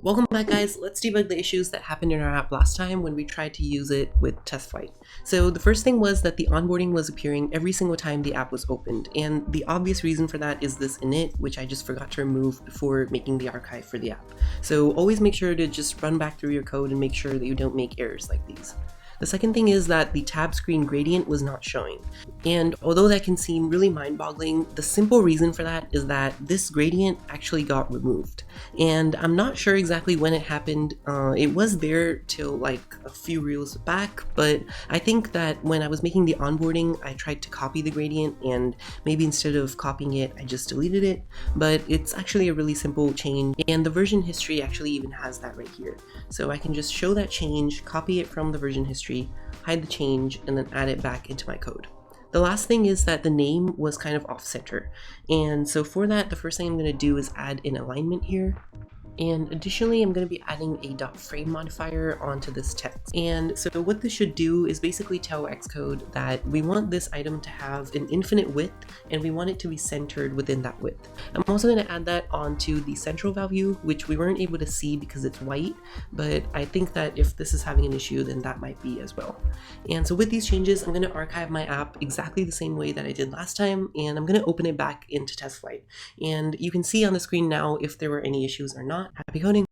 Welcome back, guys. Let's debug the issues that happened in our app last time when we tried to use it with TestFlight. So the first thing was that the onboarding was appearing every single time the app was opened, and the obvious reason for that is this init, which I just forgot to remove before making the archive for the app. So always make sure to just run back through your code and make sure that you don't make errors like these. The second thing is that the tab screen gradient was not showing. And although that can seem really mind-boggling, the simple reason for that is that this gradient actually got removed. And I'm not sure exactly when it happened. It was there till like a few reels back, but I think that when I was making the onboarding, I tried to copy the gradient, and maybe instead of copying it, I just deleted it. But it's actually a really simple change, and the version history actually even has that right here. So I can just show that change, copy it from the version history, hide the change, and then add it back into my code. The last thing is that the name was kind of off-center. And so for that, the first thing I'm going to do is add an alignment here. And additionally, I'm going to be adding a .frame modifier onto this text. And so what this should do is basically tell Xcode that we want this item to have an infinite width, and we want it to be centered within that width. I'm also going to add that onto the central value, which we weren't able to see because it's white, but I think that if this is having an issue, then that might be as well. And so with these changes, I'm going to archive my app exactly the same way that I did last time, and I'm going to open it back into TestFlight. And you can see on the screen now if there were any issues or not. Happy coding!